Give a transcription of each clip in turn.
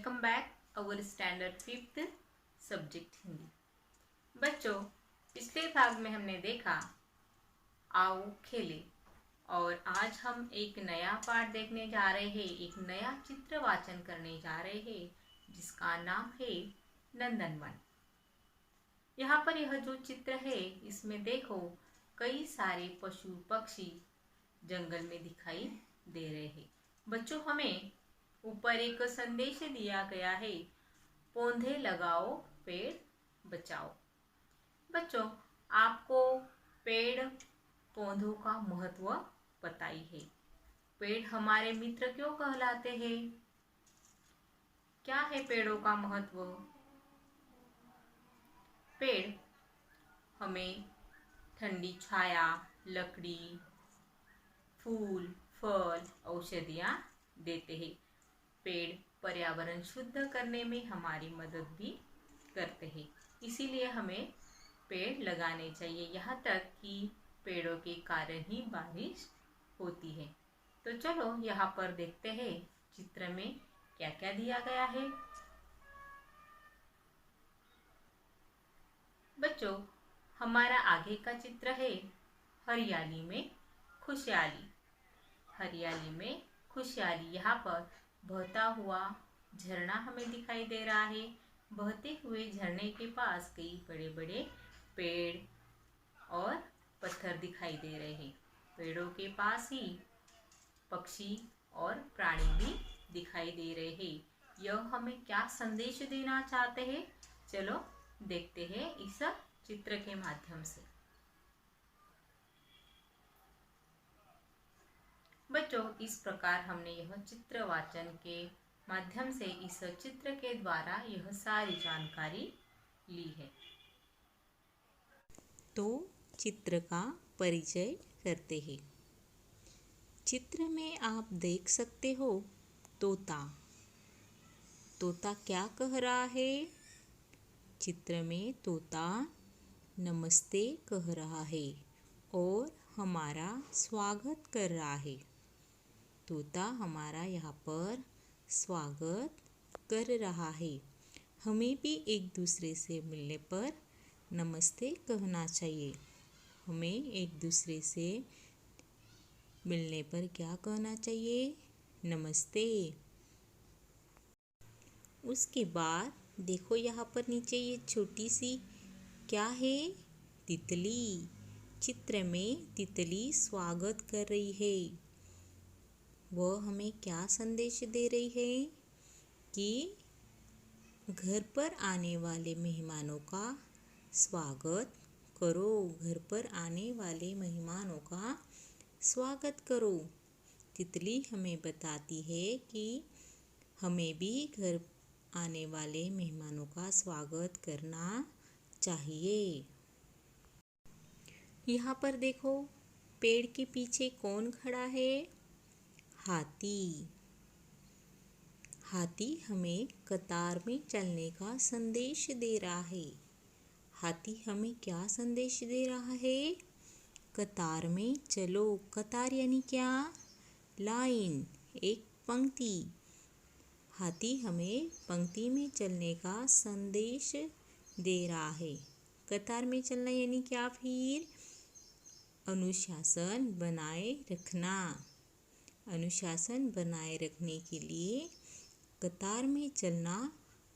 Welcome back our standard 5th subject Hindi. बच्चों, पिछले भाग में हमने देखा आओ खेले और आज हम एक नया पाठ देखने जा रहे हैं। एक नया चित्र वाचन करने जा रहे हैं जिसका नाम है नंदनवन। यहाँ पर यह जो चित्र है इसमें देखो कई सारे पशु पक्षी जंगल में दिखाई दे रहे हैं। बच्चों, हमें ऊपर एक संदेश दिया गया है, पौधे लगाओ पेड़ बचाओ। बच्चों, आपको पेड़ पौधों का महत्व पता ही है। पेड़ हमारे मित्र क्यों कहलाते हैं? क्या है पेड़ों का महत्व? पेड़ हमें ठंडी छाया, लकड़ी, फूल, फल, औषधियाँ देते हैं। पेड़ पर्यावरण शुद्ध करने में हमारी मदद भी करते हैं, इसीलिए हमें पेड़ लगाने चाहिए। यहाँ तक कि पेड़ों के कारण ही बारिश होती है। तो चलो यहाँ पर देखते हैं चित्र में क्या क्या दिया गया है। बच्चों, हमारा आगे का चित्र है हरियाली में खुशहाली। हरियाली में खुशहाली। यहाँ पर बहता हुआ झरना हमें दिखाई दे रहा है। बहते हुए झरने के पास कई बड़े बड़े पेड़ और पत्थर दिखाई दे रहे हैं। पेड़ों के पास ही पक्षी और प्राणी भी दिखाई दे रहे हैं। यह हमें क्या संदेश देना चाहते हैं? चलो देखते हैं इस चित्र के माध्यम से। बच्चों, इस प्रकार हमने यह चित्र वाचन के माध्यम से इस चित्र के द्वारा यह सारी जानकारी ली है। तो चित्र का परिचय करते हैं। चित्र में आप देख सकते हो तोता। तोता क्या कह रहा है? चित्र में तोता नमस्ते कह रहा है और हमारा स्वागत कर रहा है। तोता हमारा यहाँ पर स्वागत कर रहा है। हमें भी एक दूसरे से मिलने पर नमस्ते कहना चाहिए। हमें एक दूसरे से मिलने पर क्या कहना चाहिए? नमस्ते। उसके बाद देखो यहाँ पर नीचे ये छोटी सी क्या है? तितली। चित्र में तितली स्वागत कर रही है। वह हमें क्या संदेश दे रही है कि घर पर आने वाले मेहमानों का स्वागत करो। घर पर आने वाले मेहमानों का स्वागत करो। तितली हमें बताती है कि हमें भी घर आने वाले मेहमानों का स्वागत करना चाहिए। यहाँ पर देखो पेड़ के पीछे कौन खड़ा है? हाथी। हाथी हमें कतार में चलने का संदेश दे रहा है। हाथी हमें क्या संदेश दे रहा है? कतार में चलो। कतार यानी क्या? लाइन, एक पंक्ति। हाथी हमें पंक्ति में चलने का संदेश दे रहा है। कतार में चलना यानी क्या फिर? अनुशासन बनाए रखना। अनुशासन बनाए रखने के लिए कतार में चलना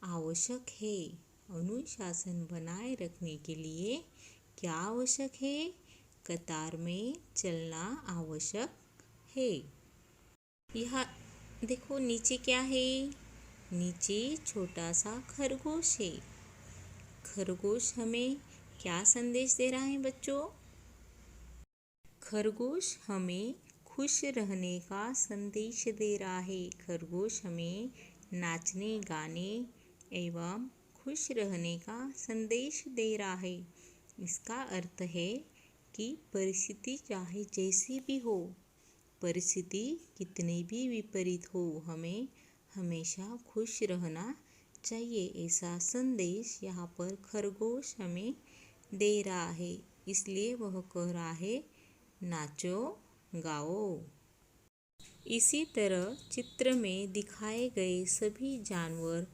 आवश्यक है। अनुशासन बनाए रखने के लिए क्या आवश्यक है? कतार में चलना आवश्यक है। यहाँ देखो नीचे क्या है? नीचे छोटा सा खरगोश है। खरगोश हमें क्या संदेश दे रहा है बच्चों? खरगोश हमें खुश रहने का संदेश दे रहा है। खरगोश हमें नाचने, गाने एवं खुश रहने का संदेश दे रहा है। इसका अर्थ है कि परिस्थिति चाहे जैसी भी हो, परिस्थिति कितनी भी विपरीत हो, हमें हमेशा खुश रहना चाहिए। ऐसा संदेश यहाँ पर खरगोश हमें दे रहा है। इसलिए वह कह रहा है नाचो गाओ। इसी तरह चित्र में दिखाए गए सभी जानवर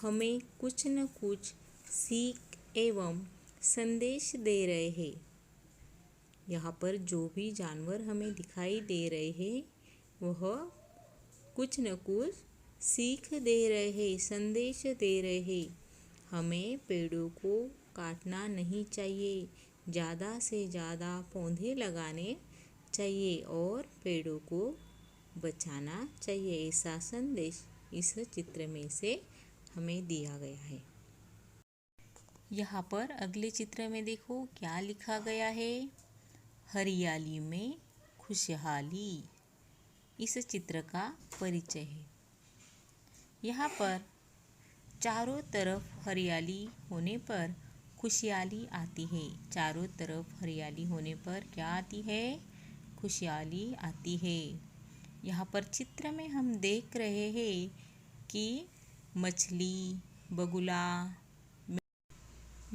हमें कुछ न कुछ सीख एवं संदेश दे रहे हैं। यहाँ पर जो भी जानवर हमें दिखाई दे रहे हैं वह कुछ न कुछ सीख दे रहे हैं, संदेश दे रहे हैं। हमें पेड़ों को काटना नहीं चाहिए, ज़्यादा से ज़्यादा पौधे लगाने चाहिए और पेड़ों को बचाना चाहिए। ऐसा संदेश इस चित्र में से हमें दिया गया है। यहाँ पर अगले चित्र में देखो क्या लिखा गया है। हरियाली में खुशहाली। इस चित्र का परिचय है। यहाँ पर चारों तरफ हरियाली होने पर खुशहाली आती है। चारों तरफ हरियाली होने पर क्या आती है? खुशहाली आती है। यहाँ पर चित्र में हम देख रहे हैं कि मछली, बगुला,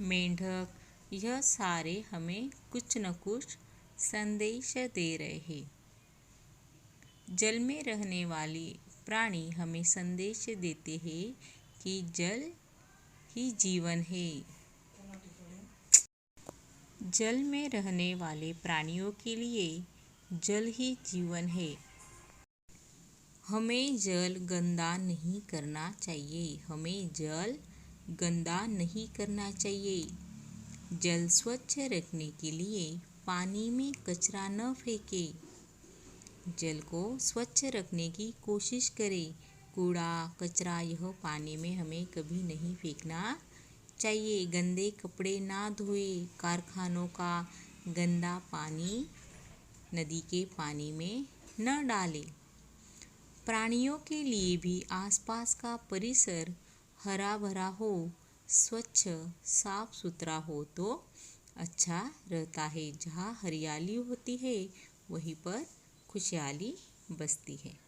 मेंढक, यह सारे हमें कुछ न कुछ संदेश दे रहे हैं। जल में रहने वाले प्राणी हमें संदेश देते हैं कि जल ही जीवन है। जल में रहने वाले प्राणियों के लिए जल ही जीवन है। हमें जल गंदा नहीं करना चाहिए। हमें जल गंदा नहीं करना चाहिए। जल स्वच्छ रखने के लिए पानी में कचरा न फेंकें। जल को स्वच्छ रखने की कोशिश करें। कूड़ा कचरा यह पानी में हमें कभी नहीं फेंकना चाहिए। गंदे कपड़े ना धोएं। कारखानों का गंदा पानी नदी के पानी में न डालें। प्राणियों के लिए भी आसपास का परिसर हरा भरा हो, स्वच्छ साफ सुथरा हो तो अच्छा रहता है। जहाँ हरियाली होती है वहीं पर खुशहाली बसती है।